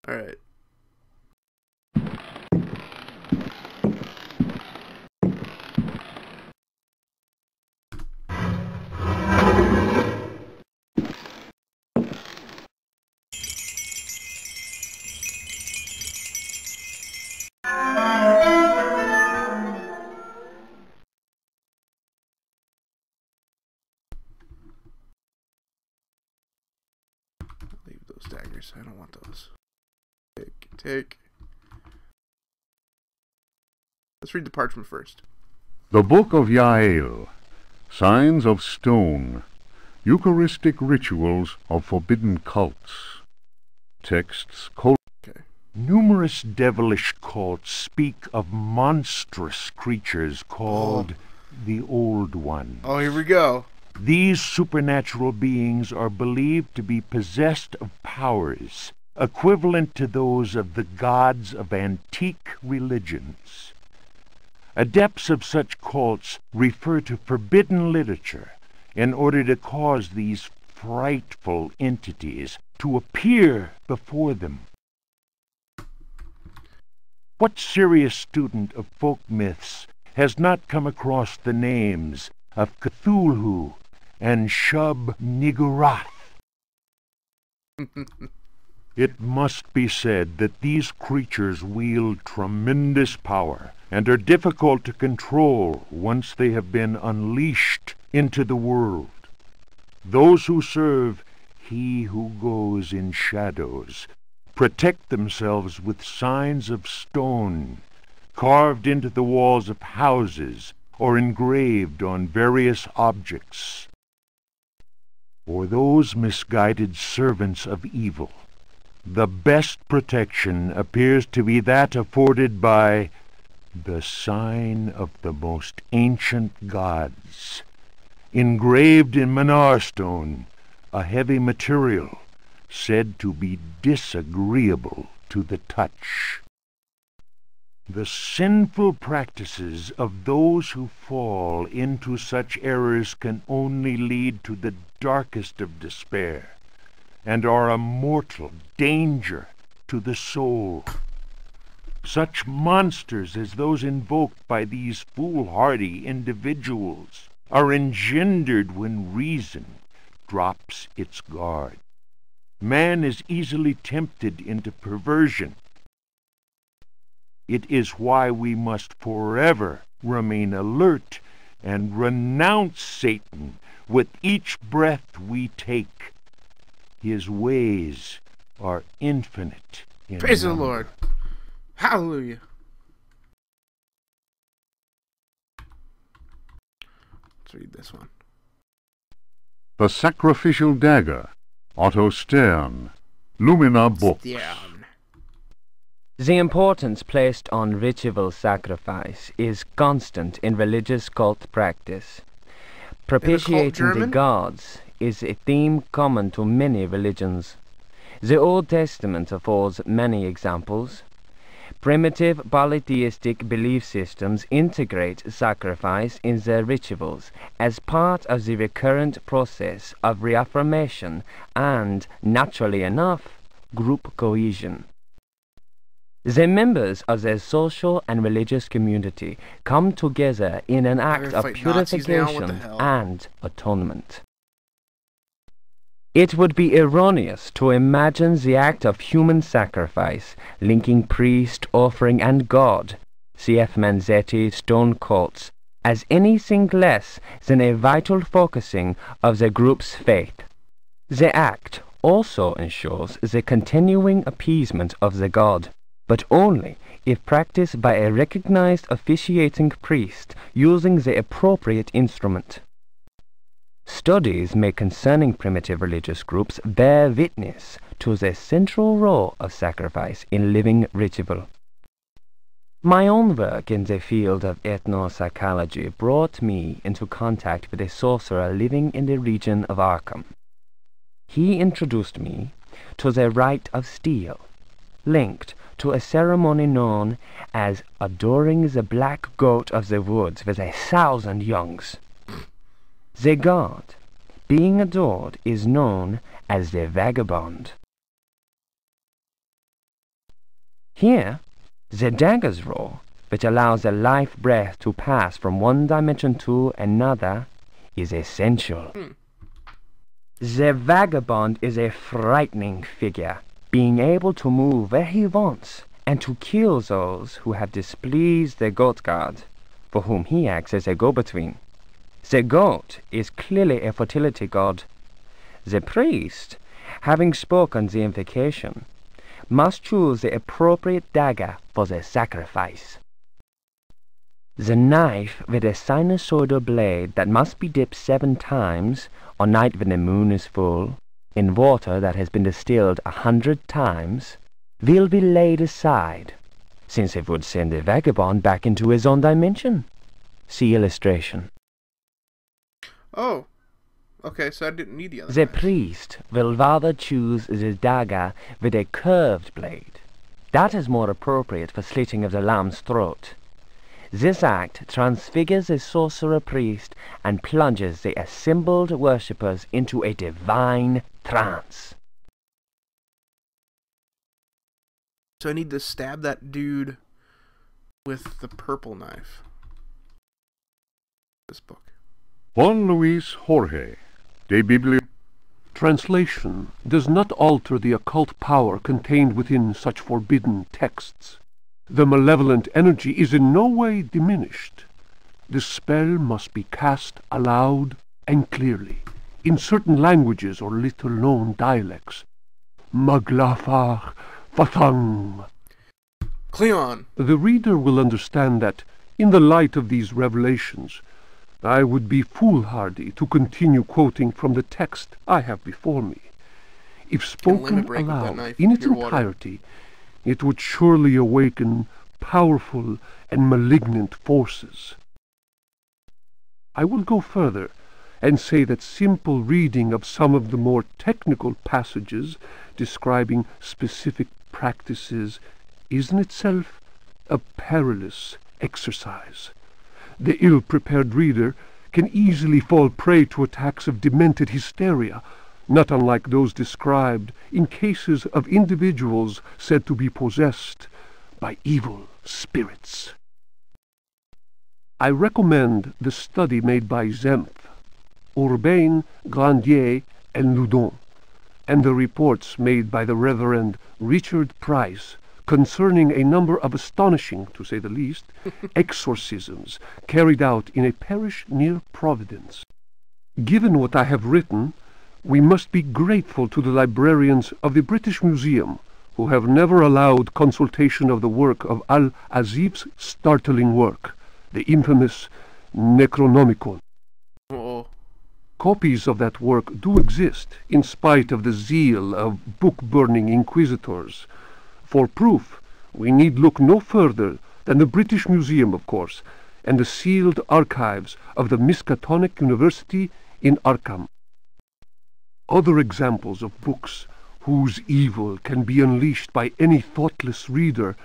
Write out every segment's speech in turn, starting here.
Alright. Leave those daggers. I don't want those. Take. Let's read the parchment first. The Book of Yael, Signs of Stone, Eucharistic Rituals of Forbidden Cults. Texts. Okay. Numerous devilish cults speak of monstrous creatures called the Old One. Oh, here we go. These supernatural beings are believed to be possessed of powers equivalent to those of the gods of antique religions. Adepts of such cults refer to forbidden literature in order to cause these frightful entities to appear before them. What serious student of folk myths has not come across the names of Cthulhu and Shub-Niggurath? It must be said that these creatures wield tremendous power and are difficult to control once they have been unleashed into the world. Those who serve He who goes in shadows protect themselves with signs of stone, carved into the walls of houses or engraved on various objects. For those misguided servants of evil, the best protection appears to be that afforded by the sign of the most ancient gods, engraved in Manar stone, a heavy material said to be disagreeable to the touch. The sinful practices of those who fall into such errors can only lead to the darkest of despair, and are a mortal danger to the soul. Such monsters as those invoked by these foolhardy individuals are engendered when reason drops its guard. Man is easily tempted into perversion. It is why we must forever remain alert and renounce Satan with each breath we take. His ways are infinite in Praise the number. Lord. Hallelujah. Let's read this one. The Sacrificial Dagger, Otto Stern, Lumina Books. Down. The importance placed on ritual sacrifice is constant in religious cult practice. Propitiating the German? gods is a theme common to many religions. The Old Testament affords many examples. Primitive polytheistic belief systems integrate sacrifice in their rituals as part of the recurrent process of reaffirmation and, naturally enough, group cohesion. The members of their social and religious community come together in an act of fight Nazis now? What the purification hell? and atonement. It would be erroneous to imagine the act of human sacrifice linking priest, offering, and God, C.F. Manzetti, stone cults, as anything less than a vital focusing of the group's faith. The act also ensures the continuing appeasement of the god, but only if practiced by a recognized officiating priest using the appropriate instrument. Studies made concerning primitive religious groups bear witness to the central role of sacrifice in living ritual. My own work in the field of ethnopsychology brought me into contact with a sorcerer living in the region of Arkham. He introduced me to the rite of steel, linked to a ceremony known as adoring the black goat of the woods with 1,000 youngs. The god being adored is known as the vagabond. Here, the dagger's role, which allows the life breath to pass from one dimension to another, is essential. The vagabond is a frightening figure, being able to move where he wants and to kill those who have displeased the goat god, for whom he acts as a go-between. The goat is clearly a fertility god. The priest, having spoken the invocation, must choose the appropriate dagger for the sacrifice. The knife with a sinusoidal blade that must be dipped 7 times, on night when the moon is full, in water that has been distilled 100 times, will be laid aside, since it would send the vagabond back into his own dimension. See illustration. Oh. Okay, so I didn't need the other The knives. priest will rather choose the dagger with a curved blade. That is more appropriate for slitting of the lamb's throat. This act transfigures the sorcerer priest and plunges the assembled worshippers into a divine trance. So I need to stab that dude with the purple knife. This book. Juan Luis Jorge, de Biblia. Translation does not alter the occult power contained within such forbidden texts. The malevolent energy is in no way diminished. The spell must be cast aloud and clearly, in certain languages or little-known dialects. Maglafar Fathang. Cleon! The reader will understand that, in the light of these revelations, I would be foolhardy to continue quoting from the text I have before me. If spoken break with that aloud knife in with its your water. entirety, it would surely awaken powerful and malignant forces. I will go further and say that simple reading of some of the more technical passages describing specific practices is in itself a perilous exercise. The ill-prepared reader can easily fall prey to attacks of demented hysteria, not unlike those described in cases of individuals said to be possessed by evil spirits. I recommend the study made by Zempf, Urbain, Grandier, and Loudon, and the reports made by the Reverend Richard Price concerning a number of astonishing, to say the least, exorcisms carried out in a parish near Providence. Given what I have written, we must be grateful to the librarians of the British Museum, who have never allowed consultation of the work of Al-Azif's startling work, the infamous Necronomicon. Oh. Copies of that work do exist, in spite of the zeal of book-burning inquisitors. For proof, we need look no further than the British Museum, of course, and the sealed archives of the Miskatonic University in Arkham. Other examples of books whose evil can be unleashed by any thoughtless reader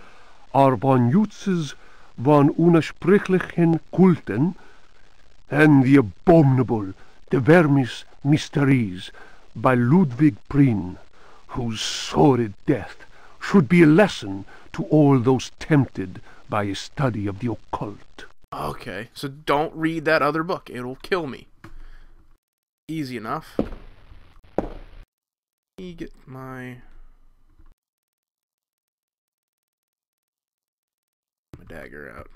are von Jutz's von Unersprechlichen Kulten and the abominable De Vermis Mysteries by Ludwig Prien, whose sordid death should be a lesson to all those tempted by a study of the occult. Okay, so don't read that other book. It'll kill me. Easy enough. Let me get my dagger out.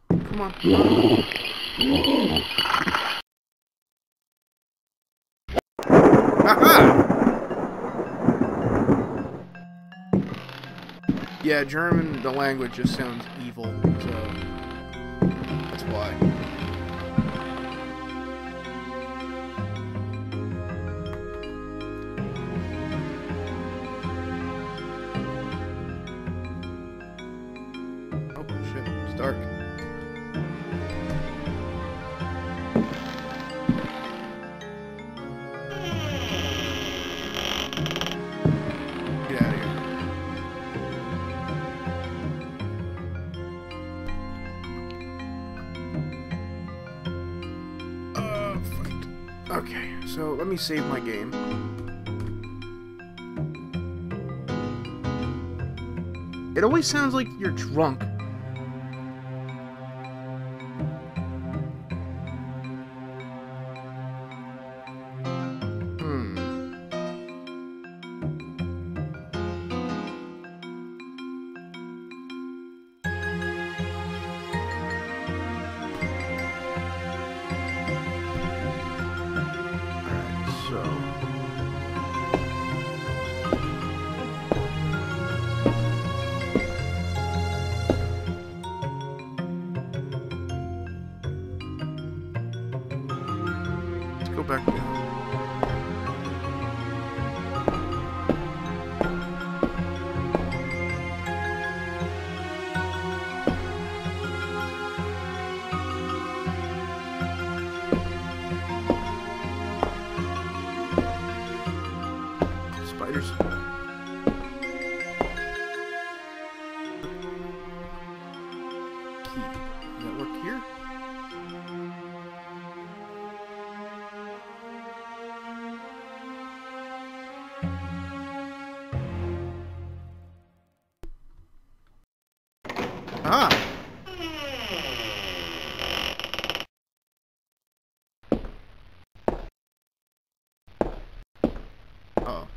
Come on. Aha! Yeah, German, the language just sounds evil, so that's why. Oh shit, it's dark. Get out of here. Okay, so let me save my game. It always sounds like you're drunk. Go back down. Spiders. Key. Does that work here? Ah! Uh-oh.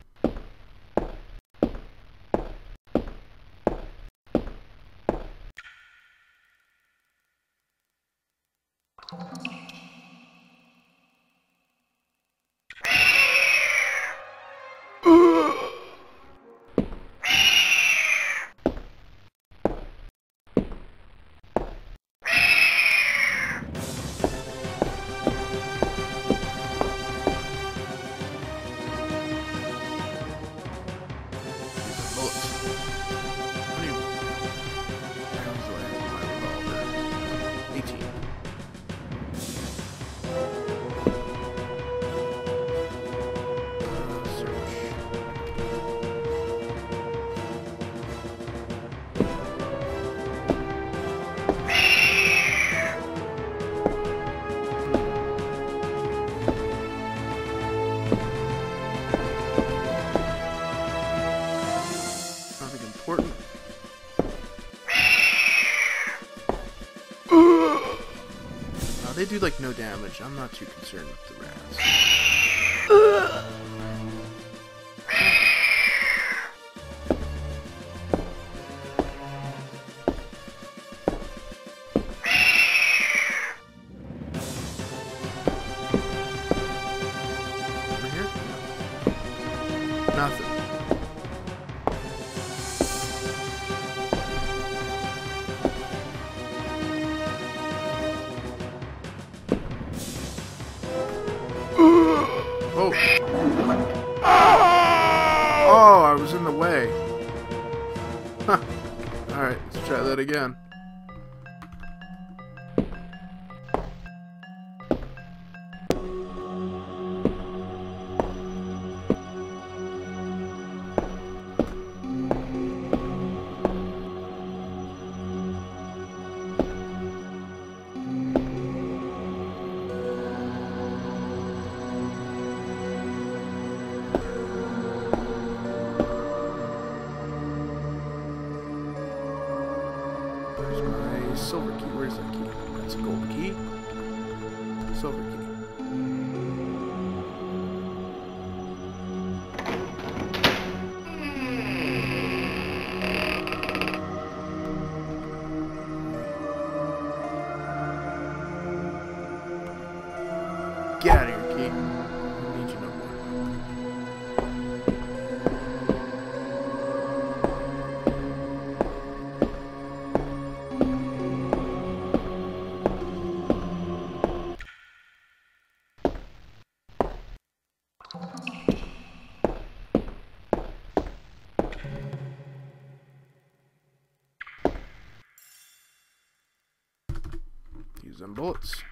They do like no damage. I'm not too concerned with the rats. Over here? Nothing. Oh. Oh, I was in the way. Huh. Alright, let's try that again. Silver key. Where's that key? That's a gold key. Silver key. Get out of here, key. I need you no more. Use them bullets.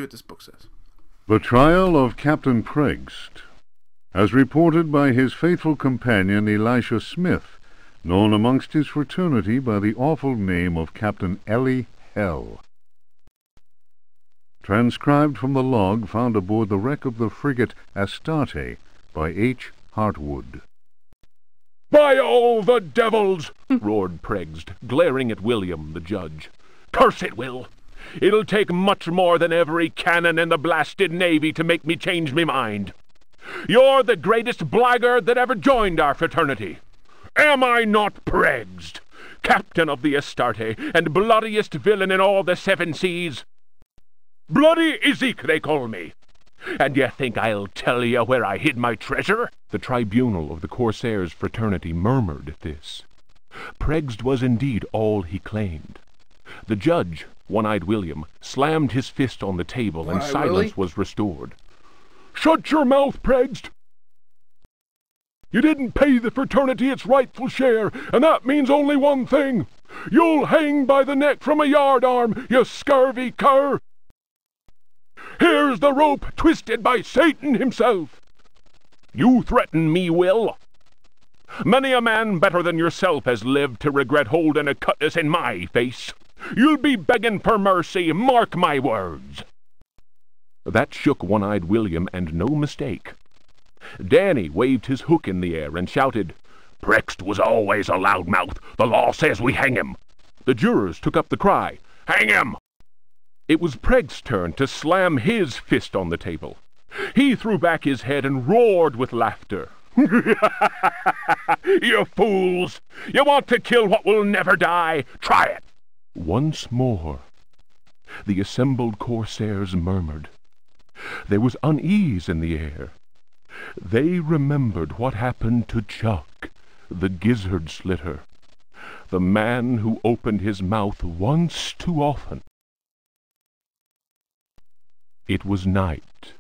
see what this book says. The Trial of Captain Preggst, as reported by his faithful companion Elisha Smith, known amongst his fraternity by the awful name of Captain Ellie Hell. Transcribed from the log found aboard the wreck of the frigate Astarte by H. Hartwood. "By all the devils!" roared Preggst, glaring at William, the judge. "Curse it, Will! It'll take much more than every cannon in the blasted navy to make me change me mind. You're the greatest blackguard that ever joined our fraternity. Am I not Preggst, captain of the Astarte, and bloodiest villain in all the 7 seas? Bloody Ezek, they call me. And you think I'll tell you where I hid my treasure?" The tribunal of the Corsairs' fraternity murmured at this. Preggst was indeed all he claimed. The judge, One-Eyed William, slammed his fist on the table, and silence was restored. "Shut your mouth, Preggst! You didn't pay the fraternity its rightful share, and that means only one thing. You'll hang by the neck from a yardarm, you scurvy cur! Here's the rope twisted by Satan himself. You threaten me, Will? Many a man better than yourself has lived to regret holding a cutlass in my face. You'll be begging for mercy, mark my words." That shook One-Eyed William, and no mistake. Danny waved his hook in the air and shouted, "Preggst was always a loudmouth. The law says we hang him." The jurors took up the cry, "Hang him!" It was Preggst's turn to slam his fist on the table. He threw back his head and roared with laughter. "You fools! You want to kill what will never die? Try it!" Once more, the assembled Corsairs murmured. There was unease in the air. They remembered what happened to Chuck, the gizzard slitter, the man who opened his mouth once too often. It was night,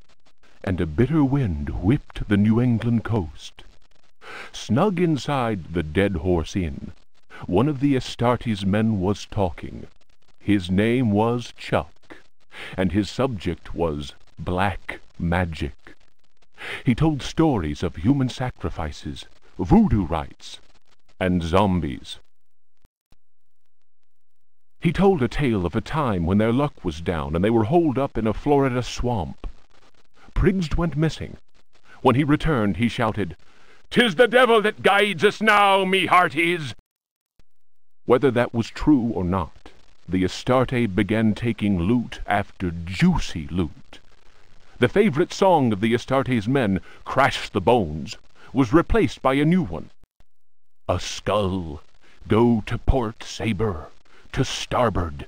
and a bitter wind whipped the New England coast. Snug inside the Dead Horse Inn, one of the Astarte's men was talking. His name was Chuck, and his subject was black magic. He told stories of human sacrifices, voodoo rites, and zombies. He told a tale of a time when their luck was down and they were holed up in a Florida swamp. Preggst went missing. When he returned, he shouted, "'Tis the devil that guides us now, me hearties!" Whether that was true or not, the Astarte began taking loot after juicy loot. The favorite song of the Astarte's men, "Crash the Bones," was replaced by a new one. "A skull, go to port saber, to starboard.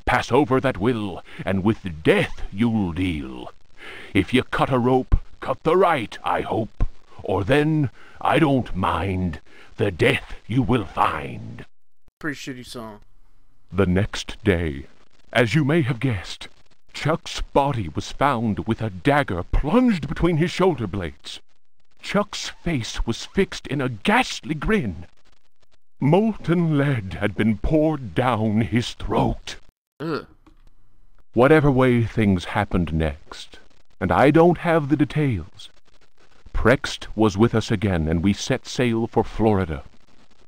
Pass over that will, and with death you'll deal. If you cut a rope, cut the right, I hope, or then, I don't mind, the death you will find." Pretty shitty song. The next day, as you may have guessed, Chuck's body was found with a dagger plunged between his shoulder blades. Chuck's face was fixed in a ghastly grin. Molten lead had been poured down his throat. Ugh. Whatever way things happened next, and I don't have the details, Preggst was with us again, and we set sail for Florida.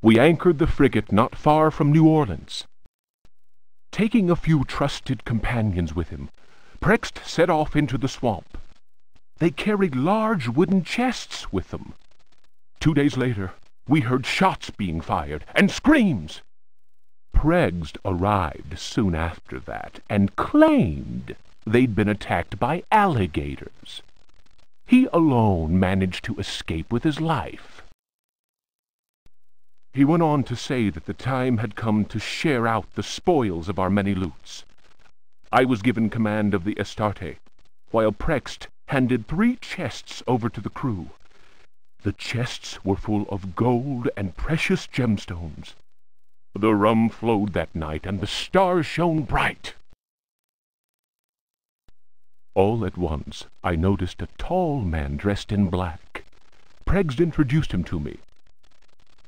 We anchored the frigate not far from New Orleans. Taking a few trusted companions with him, Preggst set off into the swamp. They carried large wooden chests with them. 2 days later, we heard shots being fired, and screams. Preggst arrived soon after that, and claimed they'd been attacked by alligators. He alone managed to escape with his life. He went on to say that the time had come to share out the spoils of our many loots. I was given command of the Astarte, while Preggst handed 3 chests over to the crew. The chests were full of gold and precious gemstones. The rum flowed that night, and the stars shone bright. All at once, I noticed a tall man dressed in black. Preggst introduced him to me.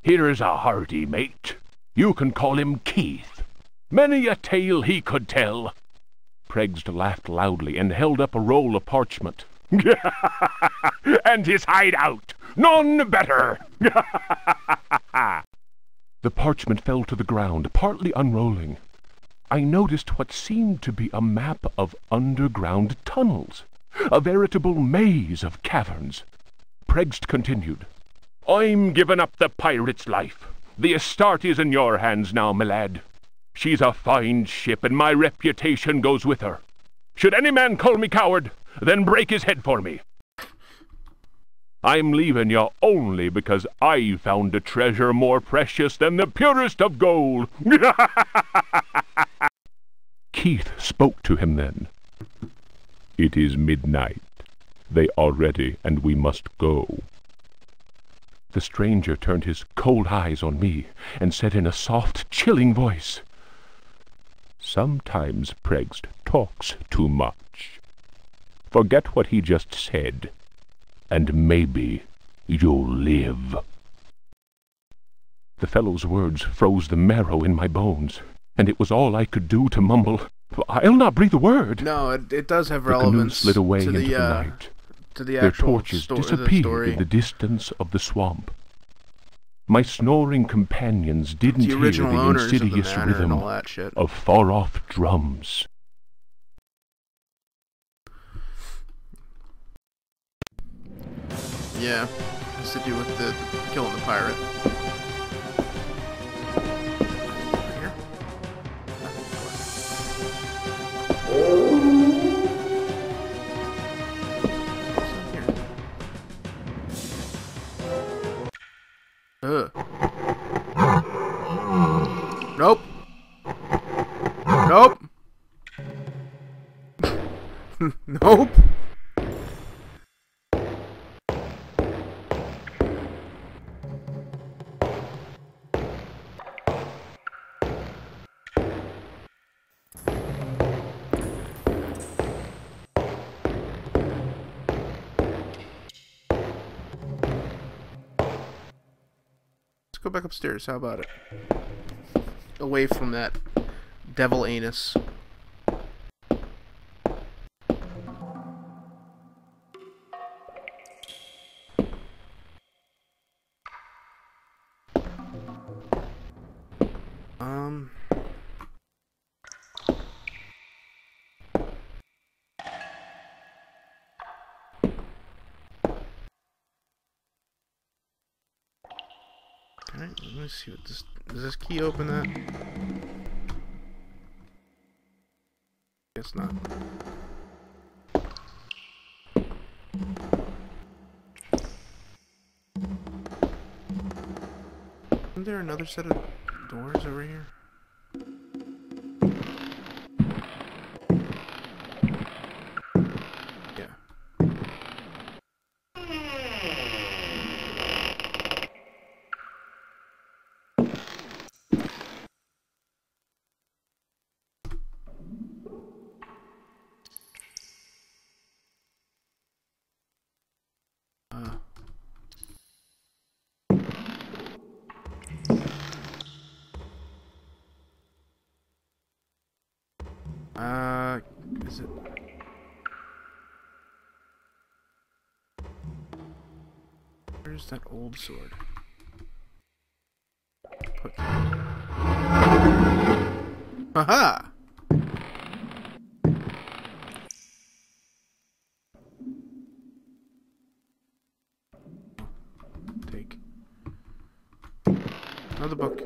"Here's a hearty mate. You can call him Keith. Many a tale he could tell." Pregst laughed loudly and held up a roll of parchment. And his hideout! None better! The parchment fell to the ground, partly unrolling. I noticed what seemed to be a map of underground tunnels, a veritable maze of caverns. Pregst continued, I'm giving up the pirate's life. The estate is in your hands now, my lad. She's a fine ship, and my reputation goes with her. Should any man call me coward, then break his head for me. I'm leaving you only because I found a treasure more precious than the purest of gold. Keith spoke to him then. It is midnight. They are ready, and we must go. The stranger turned his cold eyes on me and said in a soft, chilling voice, Sometimes Pregst talks too much. Forget what he just said, and maybe you'll live. The fellow's words froze the marrow in my bones, and it was all I could do to mumble, I'll not breathe a word. No, it does have The canoe relevance slid away to into the, the night. to the Their actual torches the disappeared story. in the distance of the swamp. My snoring companions didn't The hear original the owners of the insidious manor and rhythm all that shit. of far-off drums. Yeah, it's to do with the killing the pirate. Here. Ugh. Nope. Nope. Nope. Let's go back upstairs. How about it? Away from that devil anus. Alright, let me see what this... Does this key open that? Guess not. Isn't there another set of doors over here? Yeah. Is it? Where's that old sword? Put. Aha! Take. Another book.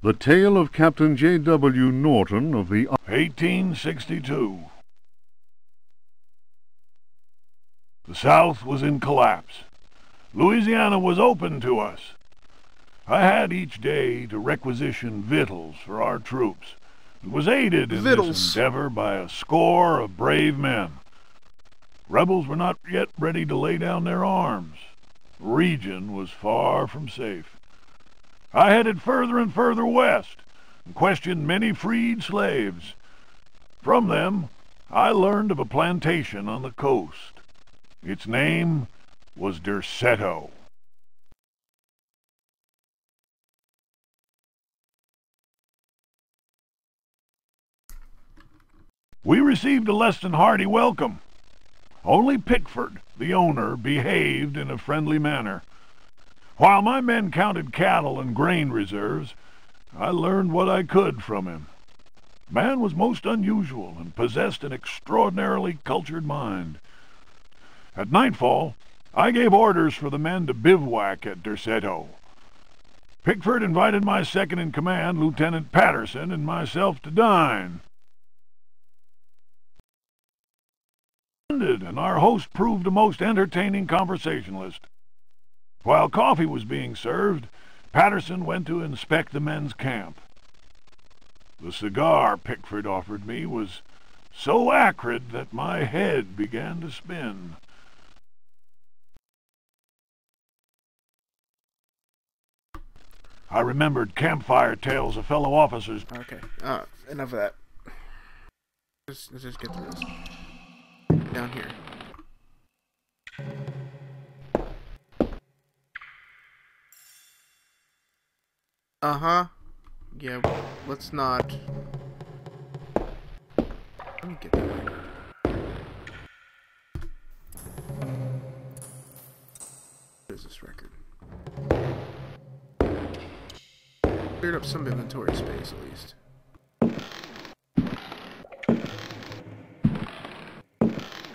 The Tale of Captain J.W. Norton of the 1862. The South was in collapse. Louisiana was open to us. I had each day to requisition victuals for our troops, and was aided in this endeavor by a score of brave men. Rebels were not yet ready to lay down their arms. The region was far from safe. I headed further and further west, and questioned many freed slaves. From them, I learned of a plantation on the coast. Its name was Derceto. We received a less than hearty welcome. Only Pickford, the owner, behaved in a friendly manner. While my men counted cattle and grain reserves, I learned what I could from him. Man was most unusual and possessed an extraordinarily cultured mind. At nightfall, I gave orders for the men to bivouac at Derceto. Pickford invited my second-in-command, Lieutenant Patterson, and myself to dine. And our host proved a most entertaining conversationalist. While coffee was being served, Patterson went to inspect the men's camp. The cigar Pickford offered me was so acrid that my head began to spin. I remembered campfire tales of fellow officers. Okay, enough of that. Let's just get through this. Down here. Uh-huh. Yeah, let's not... Let me get that record. What is this record? Cleared up some inventory space, at least.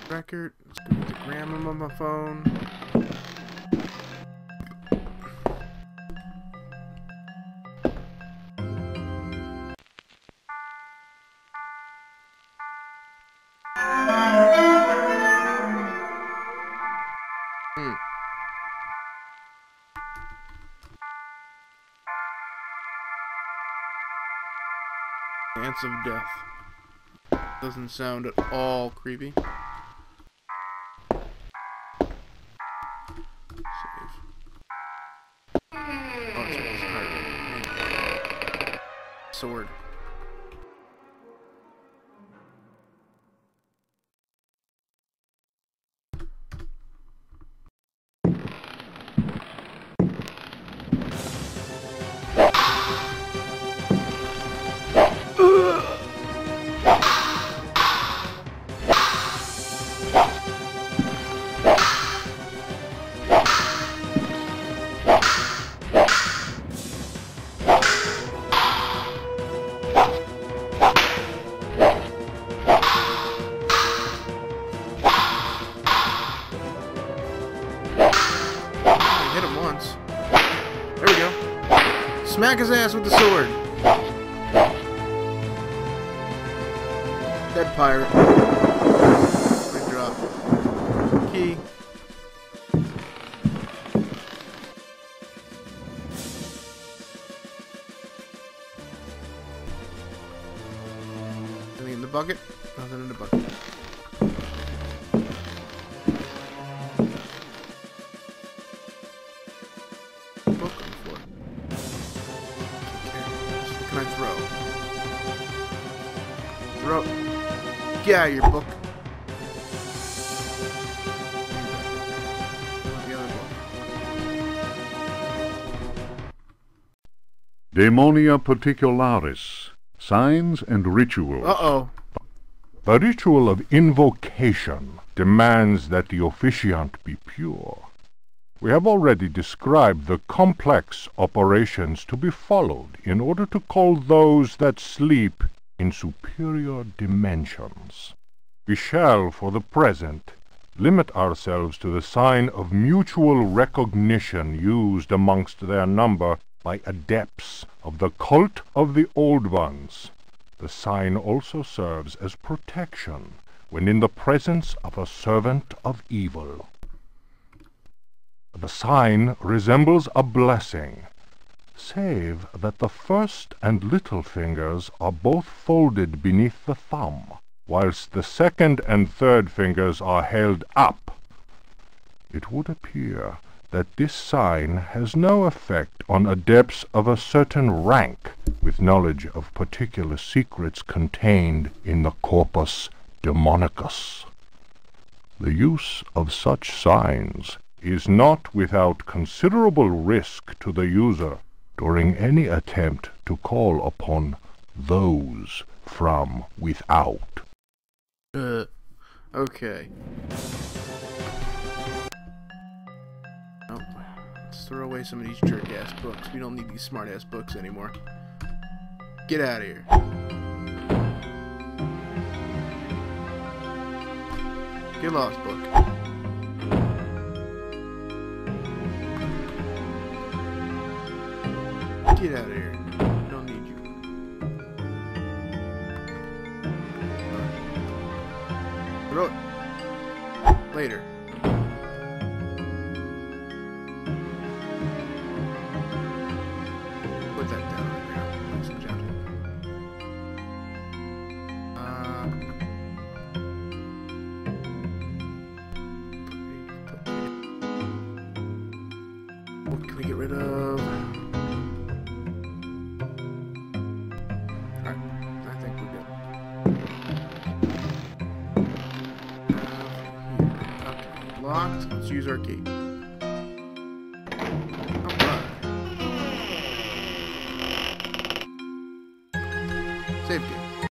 Record. Let's go get the grandma on my phone. Dance of Death. Doesn't sound at all creepy. Save. Oh, it's right. Sword. Smack his ass with the sword. Dead pirate. Big drop. Key. Anything in the bucket? Nothing in the bucket. Get out of your book. The other book. Daemonia Particularis, Signs and Rituals. Uh-oh. The ritual of invocation demands that the officiant be pure. We have already described the complex operations to be followed in order to call those that sleep in superior dimensions. We shall, for the present, limit ourselves to the sign of mutual recognition used amongst their number by adepts of the cult of the Old Ones. The sign also serves as protection when in the presence of a servant of evil. The sign resembles a blessing, save that the first and little fingers are both folded beneath the thumb, whilst the second and third fingers are held up. It would appear that this sign has no effect on adepts of a certain rank with knowledge of particular secrets contained in the corpus demonicus. The use of such signs is not without considerable risk to the user during any attempt to call upon those from without. Okay. Oh, let's throw away some of these jerk-ass books. We don't need these smart-ass books anymore. Get out of here. Get lost, book. Get out of here. Don't need you. Throw it. Later. Put that down on the ground, ladies and gentlemen. What can we get rid of? Alright, I think we're good. Okay, locked. Let's use our key.